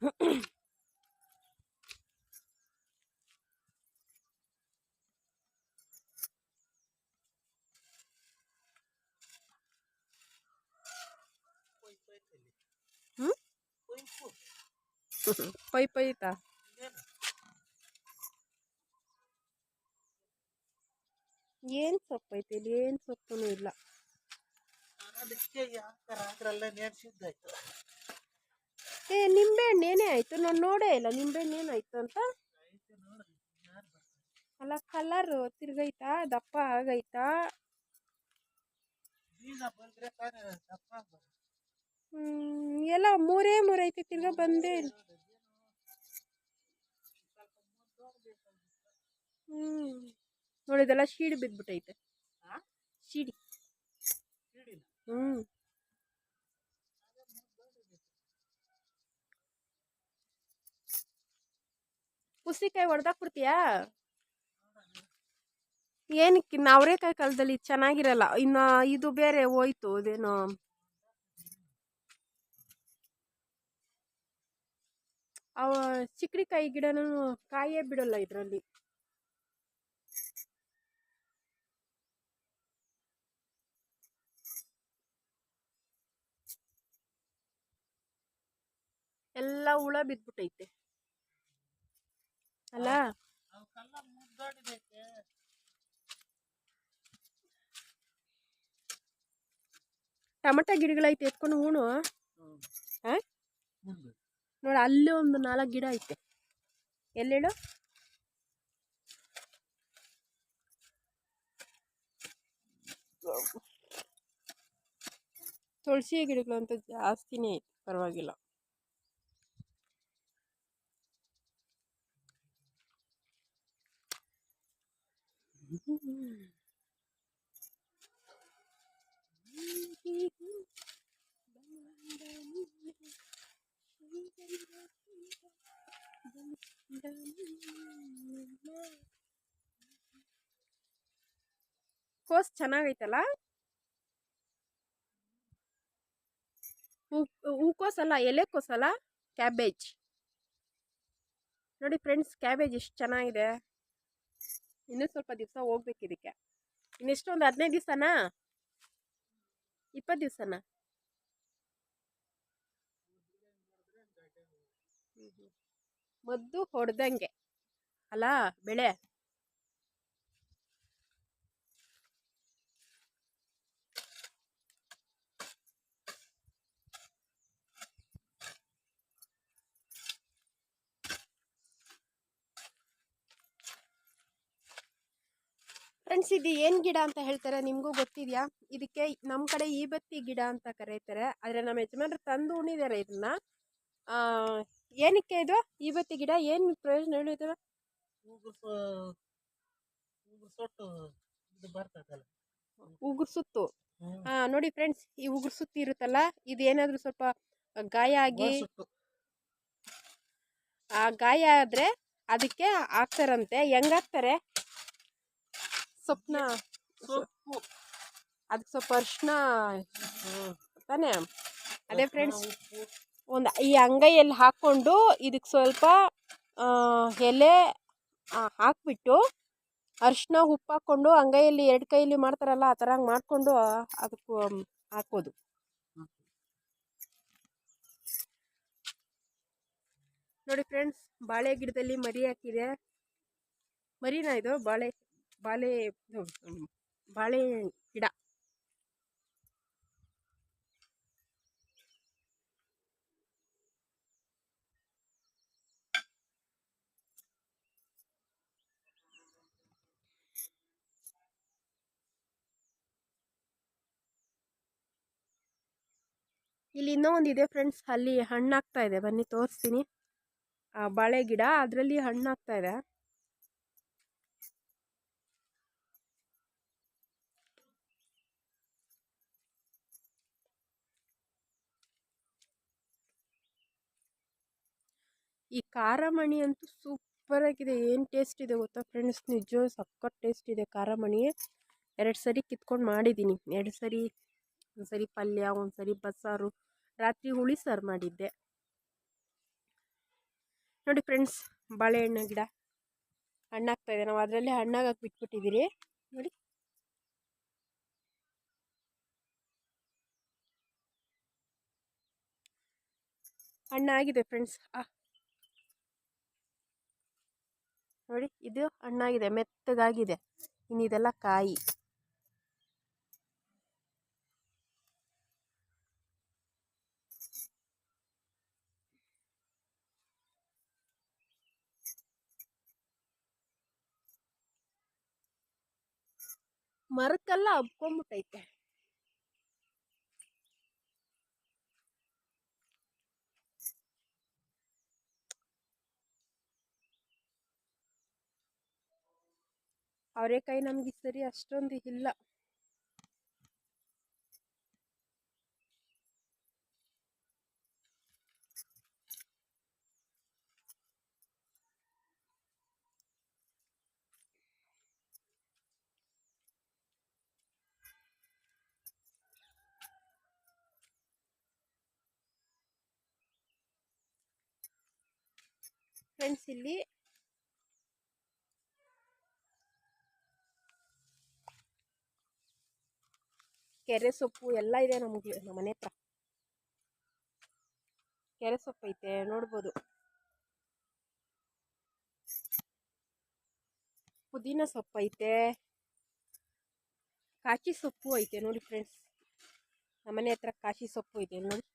ಹ್ಞೂ ಪೈತಾ ಏನು ಸೊಪ್ಪು ಐತೆ ಇಲ್ಲಿ? ಏನು ಸೊಪ್ಪು ಇಲ್ಲ. ನಿಂಬೆಹಣ್ಣು ಏನೇ ಆಯ್ತು? ನಾನು ನೋಡೇ ಇಲ್ಲ ನಿಂಬೆಹಣ್ಣು ಏನಾಯ್ತು ಅಂತ. ಅಲ್ಲ ಕಲರ್ ತಿರ್ಗೈತಾ, ದಪ್ಪ ಆಗೈತಾ? ಎಲ್ಲ ಮೂರೇ ಐತೆ, ತಿರ್ಗಾ ಬಂದೇ ಇಲ್ಲ. ನೋಡಿದೆಲ್ಲ ಶೀಡಿ ಬಿದ್ಬಿಟ್ಟೈತೆ. ಶೀಡಿ. ಪುಸ್ತಿಕಾಯಿ ಹೊಡೆದಾಕ್ಬಿಡ್ತೀಯಾ? ಏನಕ್ಕೆ? ಅವರೇಕಾಯಿ ಕಾಲದಲ್ಲಿ ಚೆನ್ನಾಗಿರಲ್ಲ. ಇನ್ನು ಇದು ಬೇರೆ ಹೋಯ್ತು, ಅದೇನೋ ಅವ ಚಿಕ್ಕಡಿಕಾಯಿ ಗಿಡನೂ ಕಾಯೇ ಬಿಡಲ್ಲ ಇದರಲ್ಲಿ. ಎಲ್ಲ ಹುಳ ಬಿದ್ಬಿಟ್ಟೈತೆ ಅಲ್ಲ. ಟೊಮಟೊ ಗಿಡಗಳೈತೆ, ಎತ್ಕೊಂಡು ಹೂಣು. ನೋಡಿ ಅಲ್ಲಿ ಒಂದು 4 ಗಿಡ ಐತೆ. ಎಲ್ಲೇಳು? ತುಳಸಿ ಗಿಡಗಳಂತೂ ಜಾಸ್ತಿನೇ ಐತೆ, ಪರವಾಗಿಲ್ಲ. ಕೋಸ್ ಚೆನ್ನಾಗೈತಲ್ಲ. ಹೂಕೋಸಲ್ಲ, ಎಲೆಕೋಸಲ್ಲ, ಕ್ಯಾಬೇಜ್. ನೋಡಿ ಫ್ರೆಂಡ್ಸ್, ಕ್ಯಾಬೇಜ್ ಎಷ್ಟು ಚೆನ್ನಾಗಿದೆ. ಇನ್ನೂ ಸ್ವಲ್ಪ ದಿವಸ ಹೋಗ್ಬೇಕು ಇದಕ್ಕೆ. ಇನ್ನೆಷ್ಟು, ಒಂದು 15 ದಿವಸನಾ, 20 ದಿವಸನಾ? ಮದ್ದು ಹೊಡೆದಂಗೆ ಅಲ್ಲ ಬೆಳೆ. ಫ್ರೆಂಡ್ಸ್, ಇದು ಏನು ಗಿಡ ಅಂತ ಹೇಳ್ತಾರೆ? ನಿಮಗೂ ಗೊತ್ತಿದೆಯಾ? ಇದಕ್ಕೆ ನಮ್ಮ ಕಡೆ ಈಬತ್ತಿ ಗಿಡ ಅಂತ ಕರೀತಾರೆ. ಆದರೆ ನಮ್ಮ ಯಜಮಾನ್ರು ತಂದು ಉಣಿದ್ದಾರೆ ಇದನ್ನ. ಏನಕ್ಕೆ ಇದು ಈಬತ್ತಿ ಗಿಡ? ಏನು ಪ್ರಯೋಜನ ಹೇಳಿದ್ರು? ಉಗುರು ಸುತ್ತು. ನೋಡಿ ಫ್ರೆಂಡ್ಸ್, ಈ ಉಗುರು ಸುತ್ತು ಇರುತ್ತಲ್ಲ, ಇದು ಏನಾದರೂ ಸ್ವಲ್ಪ ಗಾಯ ಆಗಿ, ಆ ಗಾಯ ಆದರೆ ಅದಕ್ಕೆ ಹಾಕ್ತಾರಂತೆ. ಹೆಂಗಾಕ್ತಾರೆ? ಸೊಪ್ಪನ್ನ, ಅದಕ್ಕೆ ಸ್ವಲ್ಪ ಅರಿಶಿನ ತಾನೇ. ಅದೇ ಫ್ರೆಂಡ್ಸ್, ಈ ಅಂಗೈಯಲ್ಲಿ ಹಾಕ್ಕೊಂಡು ಇದಕ್ಕೆ ಸ್ವಲ್ಪ ಎಲೆ ಹಾಕ್ಬಿಟ್ಟು ಅರಿಶಿನ ಉಪ್ಪು ಹಾಕ್ಕೊಂಡು ಅಂಗೈಯಲ್ಲಿ 2 ಕೈಯಲ್ಲಿ ಮಾಡ್ತಾರಲ್ಲ, ಆ ಥರ ಮಾಡಿಕೊಂಡು ಅದಕ್ಕೆ ಹಾಕೋದು. ನೋಡಿ ಫ್ರೆಂಡ್ಸ್, ಬಾಳೆ ಗಿಡದಲ್ಲಿ ಮರಿ ಹಾಕಿದೆ. ಮರಿನಾ ಇದು? ಬಾಳೆ ಗಿಡ. ಇಲ್ಲಿ ಇನ್ನೂ ಒಂದಿದೆ ಫ್ರೆಂಡ್ಸ್, ಅಲ್ಲಿ ಹಣ್ಣಾಗ್ತಾ ಇದೆ. ಬನ್ನಿ ತೋರಿಸ್ತೀನಿ. ಬಾಳೆ ಗಿಡ, ಅದರಲ್ಲಿ ಹಣ್ಣಾಗ್ತಾ ಇದೆ. ಈ ಖಾರಮಣಿ ಅಂತೂ ಸೂಪರ್ ಆಗಿದೆ. ಏನು ಟೇಸ್ಟ್ ಇದೆ ಗೊತ್ತಾ ಫ್ರೆಂಡ್ಸ್? ನಿಜ ಸಖತ್ ಟೇಸ್ಟ್ ಇದೆ ಖಾರಮಣಿ. 2 ಸರಿ ಕಿತ್ಕೊಂಡು ಮಾಡಿದ್ದೀನಿ. 2 ಸರಿ, ಒಂದು ಸರಿ ಪಲ್ಯ, ಒಂದು ಸರಿ ಬಸ್ಸಾರು, ರಾತ್ರಿ ಹುಳಿ ಸಾರು ಮಾಡಿದ್ದೆ. ನೋಡಿ ಫ್ರೆಂಡ್ಸ್, ಬಾಳೆಹಣ್ಣು ಗಿಡ ಹಣ್ಣಾಗ್ತಾಯಿದೆ. ನಾವು ಅದರಲ್ಲೇ ಹಣ್ಣಾಗಕ್ಕೆ ಬಿಟ್ಬಿಟ್ಟಿದ್ದೀರಿ ನೋಡಿ. ಹಣ್ಣಾಗಿದೆ ಫ್ರೆಂಡ್ಸ್. ನೋಡಿ, ಇದು ಹಣ್ಣಾಗಿದೆ, ಮೆತ್ತಗಾಗಿದೆ. ಇನ್ನು ಇದೆಲ್ಲ ಕಾಯಿ. ಮರಕ್ಕೆಲ್ಲ ಹಬ್ಕೊಂಡ್ಬಿಟ್ಟೈತೆ. ಅವರೆಕಾಯಿ ನಮ್ಗೆ ಸರಿ ಅಷ್ಟೊಂದು ಇಲ್ಲ. ಫ್ರೆಂಡ್ಸ್, ಇಲ್ಲಿ ಕೆರೆ ಸೊಪ್ಪು ಎಲ್ಲ ಇದೆ ನಮಗೆ. ನಮ್ಮ ಮನೆ ಹತ್ರ ಕೆರೆ ಸೊಪ್ಪು ಐತೆ, ನೋಡ್ಬೋದು. ಪುದೀನ ಸೊಪ್ಪು ಐತೆ, ಕಾಚಿ ಸೊಪ್ಪು ಐತೆ ನೋಡಿ ಫ್ರೆಂಡ್ಸ್. ನಮ್ಮ ಮನೆ ಹತ್ರ ಕಾಚಿ ಸೊಪ್ಪು ಇದೆ ನೋಡಿ.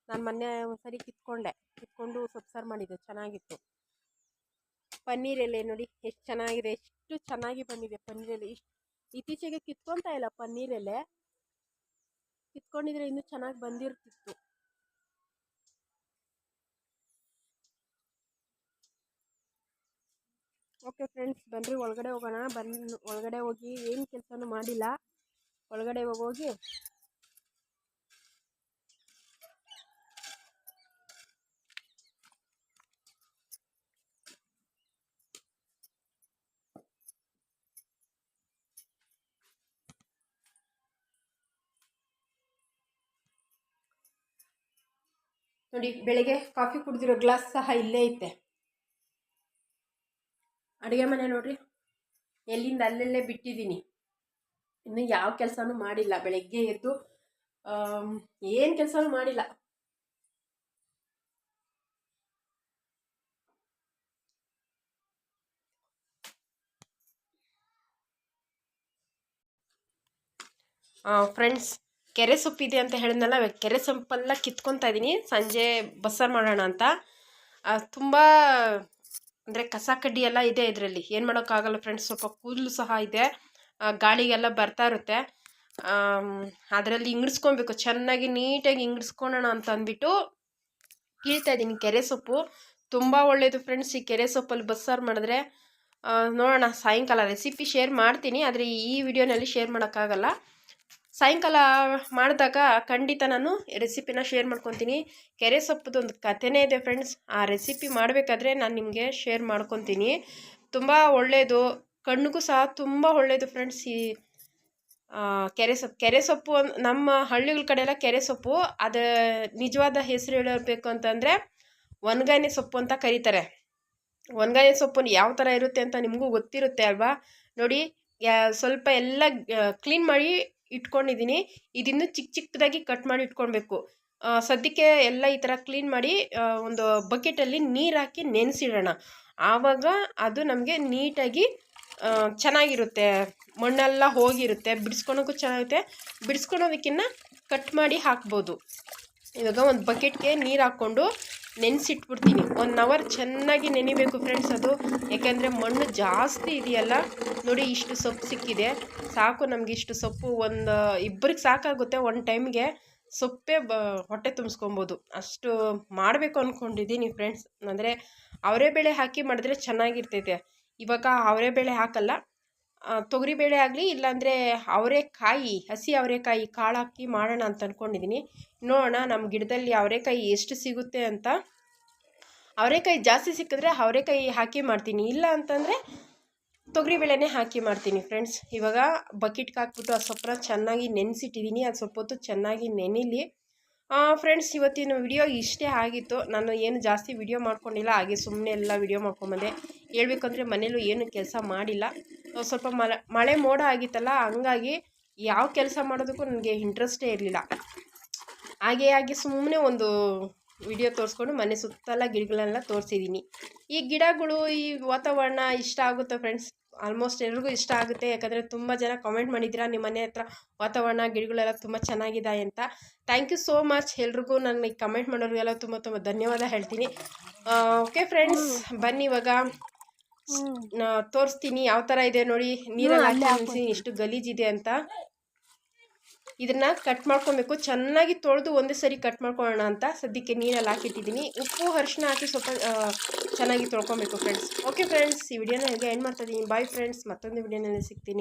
ನಾನು ಮೊನ್ನೆ ಒಂದ್ಸರಿ ಕಿತ್ಕೊಂಡು ಸೊಪ್ಪು ಸಾರು ಮಾಡಿದ್ದೆ, ಚೆನ್ನಾಗಿತ್ತು. ಪನ್ನೀರ್ ಎಲೆ ನೋಡಿ ಎಷ್ಟು ಚೆನ್ನಾಗಿದೆ, ಎಷ್ಟು ಚೆನ್ನಾಗಿ ಬಂದಿದೆ ಪನ್ನೀರ್ ಎಲೆ. ಇತ್ತೀಚೆಗೆ ಕಿತ್ಕೊತಾ ಇಲ್ಲ ಪನ್ನೀರ್ ಎಲೆ. ಕಿತ್ಕೊಂಡಿದ್ರೆ ಇನ್ನೂ ಚೆನ್ನಾಗಿ ಬಂದಿರ್ತಿತ್ತು. ಓಕೆ ಫ್ರೆಂಡ್ಸ್, ಬನ್ನಿರಿ ಒಳಗಡೆ ಹೋಗೋಣ. ಒಳಗಡೆ ಹೋಗಿ ಏನು ಕೆಲಸನೂ ಮಾಡಿಲ್ಲ. ಒಳಗಡೆ ಹೋಗಿ ನೋಡಿ, ಬೆಳಿಗ್ಗೆ ಕಾಫಿ ಕುಡಿದಿರೋ ಗ್ಲಾಸ್ ಸಹ ಇಲ್ಲೇ ಐತೆ. ಅಡುಗೆ ಮನೆ ನೋಡ್ರಿ, ಎಲ್ಲಿಂದ ಅಲ್ಲೆಲ್ಲೇ ಬಿಟ್ಟಿದ್ದೀನಿ. ಇನ್ನು ಯಾವ ಕೆಲಸನೂ ಮಾಡಿಲ್ಲ. ಬೆಳಗ್ಗೆ ಎದ್ದು ಏನು ಕೆಲಸನೂ ಮಾಡಿಲ್ಲ. ಫ್ರೆಂಡ್ಸ್, ಕೆರೆ ಸೊಪ್ಪಿದೆ ಅಂತ ಹೇಳಿದ್ನಲ್ಲ, ಕೆರೆ ಸೊಪ್ಪೆಲ್ಲ ಕಿತ್ಕೊತಾ ಇದ್ದೀನಿ. ಸಂಜೆ ಬಸ್ಸಾರು ಮಾಡೋಣ ಅಂತ. ತುಂಬ ಅಂದರೆ ಕಸ ಕಡ್ಡಿ ಎಲ್ಲ ಇದೆ ಇದರಲ್ಲಿ. ಏನು ಮಾಡೋಕ್ಕಾಗಲ್ಲ ಫ್ರೆಂಡ್ಸ್. ಸ್ವಲ್ಪ ಕೂದಲು ಸಹ ಇದೆ, ಗಾಳಿಗೆಲ್ಲ ಬರ್ತಾ ಇರುತ್ತೆ. ಅದರಲ್ಲಿ ಇಂಗಿಡಿಸ್ಕೊಬೇಕು, ಚೆನ್ನಾಗಿ ನೀಟಾಗಿ ಇಂಗಿಡಿಸ್ಕೊಳ್ಳೋಣ ಅಂತ ಅಂದ್ಬಿಟ್ಟು ಕೀಳ್ತಾ ಇದ್ದೀನಿ. ಕೆರೆ ಸೊಪ್ಪು ತುಂಬ ಒಳ್ಳೆಯದು ಫ್ರೆಂಡ್ಸ್. ಈ ಕೆರೆ ಸೊಪ್ಪಲ್ಲಿ ಬಸ್ಸಾರು ಮಾಡಿದ್ರೆ ನೋಡೋಣ. ಸಾಯಂಕಾಲ ರೆಸಿಪಿ ಶೇರ್ ಮಾಡ್ತೀನಿ, ಆದರೆ ಈ ವಿಡಿಯೋನಲ್ಲಿ ಶೇರ್ ಮಾಡೋಕ್ಕಾಗಲ್ಲ. ಸಾಯಂಕಾಲ ಮಾಡಿದಾಗ ಖಂಡಿತ ನಾನು ರೆಸಿಪಿನ ಶೇರ್ ಮಾಡ್ಕೊತೀನಿ. ಕೆರೆ ಸೊಪ್ಪದೊಂದು ಕಥೆನೇ ಇದೆ ಫ್ರೆಂಡ್ಸ್. ಆ ರೆಸಿಪಿ ಮಾಡಬೇಕಾದ್ರೆ ನಾನು ನಿಮಗೆ ಶೇರ್ ಮಾಡ್ಕೊತೀನಿ. ತುಂಬ ಒಳ್ಳೆಯದು, ಕಣ್ಣಿಗೂ ಸಹ ತುಂಬ ಒಳ್ಳೆಯದು ಫ್ರೆಂಡ್ಸ್. ಈ ಕೆರೆ ಸೊಪ್ಪು ನಮ್ಮ ಹಳ್ಳಿಗಳ ಕಡೆ ಎಲ್ಲ ಕೆರೆ ಸೊಪ್ಪು ಅದು ನಿಜವಾದ ಹೆಸರು ಹೇಳಬೇಕು ಅಂತಂದರೆ ಒಣಗಾನೆ ಸೊಪ್ಪು ಅಂತ ಕರೀತಾರೆ. ಒಣಗಾನೆ ಸೊಪ್ಪು ಯಾವ ಥರ ಇರುತ್ತೆ ಅಂತ ನಿಮಗೂ ಗೊತ್ತಿರುತ್ತೆ ಅಲ್ವಾ. ನೋಡಿ, ಸ್ವಲ್ಪ ಎಲ್ಲ ಕ್ಲೀನ್ ಮಾಡಿ ಇಟ್ಕೊಂಡಿದ್ದೀನಿ. ಇದನ್ನು ಚಿಕ್ಕದಾಗಿ ಕಟ್ ಮಾಡಿ ಇಟ್ಕೊಳ್ಬೇಕು. ಸದ್ಯಕ್ಕೆ ಎಲ್ಲ ಈ ಥರ ಕ್ಲೀನ್ ಮಾಡಿ ಒಂದು ಬಕೆಟಲ್ಲಿ ನೀರು ಹಾಕಿ ನೆನೆಸಿಡೋಣ. ಆವಾಗ ಅದು ನಮಗೆ ನೀಟಾಗಿ ಚೆನ್ನಾಗಿರುತ್ತೆ. ಮಣ್ಣೆಲ್ಲ ಹೋಗಿರುತ್ತೆ, ಬಿಡಿಸ್ಕೊಳೋಕ್ಕೂ ಚೆನ್ನಾಗಿರುತ್ತೆ. ಬಿಡಿಸ್ಕೊಳೋದಕ್ಕಿಂತ ಕಟ್ ಮಾಡಿ ಹಾಕ್ಬೋದು. ಇವಾಗ ಒಂದು ಬಕೆಟ್ಗೆ ನೀರು ಹಾಕ್ಕೊಂಡು ನೆನೆಸಿಟ್ಬಿಡ್ತೀನಿ. 1 ಅವರ್ ಚೆನ್ನಾಗಿ ನೆನಿಬೇಕು ಫ್ರೆಂಡ್ಸ್ ಅದು. ಯಾಕೆಂದರೆ ಮಣ್ಣು ಜಾಸ್ತಿ ಇದೆಯಲ್ಲ. ನೋಡಿ, ಇಷ್ಟು ಸೊಪ್ಪು ಸಿಕ್ಕಿದೆ, ಸಾಕು ನಮಗೆ. ಇಷ್ಟು ಸೊಪ್ಪು ಇಬ್ಬರಿಗೆ ಸಾಕಾಗುತ್ತೆ. ಒಂದು ಟೈಮ್ಗೆ ಸೊಪ್ಪೇ ಹೊಟ್ಟೆ ತುಂಬಿಸ್ಕೊಬೋದು. ಅಷ್ಟು ಮಾಡಬೇಕು ಅಂದ್ಕೊಂಡಿದ್ದೀನಿ ಫ್ರೆಂಡ್ಸ್. ಅಂದರೆ ಅವರೆಬೇಳೆ ಹಾಕಿ ಮಾಡಿದ್ರೆ ಚೆನ್ನಾಗಿರ್ತೈತೆ. ಇವಾಗ ಅವರೆಬೇಳೆ ಹಾಕಲ್ಲ, ತೊಗರಿಬೇಳೆ ಆಗಲಿ, ಇಲ್ಲಾಂದರೆ ಅವರೆಕಾಯಿ, ಹಸಿ ಅವರೆಕಾಯಿ ಕಾಳು ಹಾಕಿ ಮಾಡೋಣ ಅಂತ ಅಂದ್ಕೊಂಡಿದ್ದೀನಿ. ನೋಡೋಣ ನಮ್ಮ ಗಿಡದಲ್ಲಿ ಅವರೆಕಾಯಿ ಎಷ್ಟು ಸಿಗುತ್ತೆ ಅಂತ. ಅವರೆಕಾಯಿ ಜಾಸ್ತಿ ಸಿಕ್ಕಿದ್ರೆ ಅವರೆಕಾಯಿ ಹಾಕಿ ಮಾಡ್ತೀನಿ, ಇಲ್ಲ ಅಂತಂದರೆ ತೊಗರಿಬೇಳೆನೇ ಹಾಕಿ ಮಾಡ್ತೀನಿ ಫ್ರೆಂಡ್ಸ್. ಇವಾಗ ಬಕೆಟ್ಗೆ ಹಾಕ್ಬಿಟ್ಟು ಆ ಸೊಪ್ಪನ್ನ ಚೆನ್ನಾಗಿ ನೆನೆಸಿಟ್ಟಿದ್ದೀನಿ. ಅದು ಸ್ವಲ್ಪ ಹೊತ್ತು ಚೆನ್ನಾಗಿ ನೆನಿಲಿ. ಫ್ರೆಂಡ್ಸ್, ಇವತ್ತಿನ ವಿಡಿಯೋ ಇಷ್ಟೇ ಆಗಿತ್ತು. ನಾನು ಏನು ಜಾಸ್ತಿ ವಿಡಿಯೋ ಮಾಡ್ಕೊಂಡಿಲ್ಲ, ಹಾಗೆ ಸುಮ್ಮನೆ ಎಲ್ಲ ವಿಡಿಯೋ ಮಾಡ್ಕೊಂಬಂದೆ. ಹೇಳ್ಬೇಕಂದ್ರೆ ಮನೇಲೂ ಏನು ಕೆಲಸ ಮಾಡಿಲ್ಲ. ಸ್ವಲ್ಪ ಮಳೆ ಮೋಡ ಆಗಿತ್ತಲ್ಲ, ಹಂಗಾಗಿ ಯಾವ ಕೆಲಸ ಮಾಡೋದಕ್ಕೂ ನನಗೆ ಇಂಟ್ರೆಸ್ಟೇ ಇರಲಿಲ್ಲ. ಹಾಗೆ ಸುಮ್ಮನೆ ಒಂದು ವಿಡಿಯೋ ತೋರಿಸ್ಕೊಂಡು ಮನೆ ಸುತ್ತಲ ಗಿಡಗಳೆಲ್ಲ ತೋರಿಸಿದ್ದೀನಿ. ಈ ಗಿಡಗಳು, ಈ ವಾತಾವರಣ ಇಷ್ಟ ಆಗುತ್ತೆ ಫ್ರೆಂಡ್ಸ್. ಆಲ್ಮೋಸ್ಟ್ ಎಲ್ರಿಗೂ ಇಷ್ಟ ಆಗುತ್ತೆ. ಯಾಕಂದರೆ ತುಂಬ ಜನ ಕಮೆಂಟ್ ಮಾಡಿದ್ದೀರಾ ನಿಮ್ಮ ಮನೆ ಹತ್ರ ವಾತಾವರಣ ಗಿಡಗಳೆಲ್ಲ ತುಂಬ ಚೆನ್ನಾಗಿದೆ ಅಂತ. ಥ್ಯಾಂಕ್ ಯು ಸೋ ಮಚ್ ಎಲ್ರಿಗೂ. ನನಗೆ ಕಮೆಂಟ್ ಮಾಡೋರಿಗೆಲ್ಲ ತುಂಬ ತುಂಬ ಧನ್ಯವಾದ ಹೇಳ್ತೀನಿ. ಓಕೆ ಫ್ರೆಂಡ್ಸ್, ಬನ್ನಿ ಇವಾಗ ತೋರಿಸ್ತೀನಿ ಯಾವ ಥರ ಇದೆ ನೋಡಿ. ನೀರಲ್ಲಿ ಹಾಕಿ ಎಷ್ಟು ಗಲೀಜಿದೆ ಅಂತ. ಇದನ್ನು ಕಟ್ ಮಾಡ್ಕೊಬೇಕು. ಚೆನ್ನಾಗಿ ತೊಳೆದು ಒಂದೇ ಸರಿ ಕಟ್ ಮಾಡ್ಕೊಳ್ಳೋಣ ಅಂತ ಸದ್ಯಕ್ಕೆ ನೀರಲ್ಲಿ ಹಾಕಿಟ್ಟಿದ್ದೀನಿ. ಉಪ್ಪು ಅರಿಶಿನ ಹಾಕಿ ಸ್ವಲ್ಪ ಚೆನ್ನಾಗಿ ತೊಳ್ಕೊಬೇಕು ಫ್ರೆಂಡ್ಸ್. ಓಕೆ ಫ್ರೆಂಡ್ಸ್, ಈ ವಿಡಿಯೋನ ಹೇಗೆ ಎಂಡ್ ಮಾಡ್ತಾ ಇದ್ದೀನಿ. ಬಾಯ್ ಫ್ರೆಂಡ್ಸ್, ಮತ್ತೊಂದು ವಿಡಿಯೋನಲ್ಲಿ ಸಿಗ್ತೀನಿ.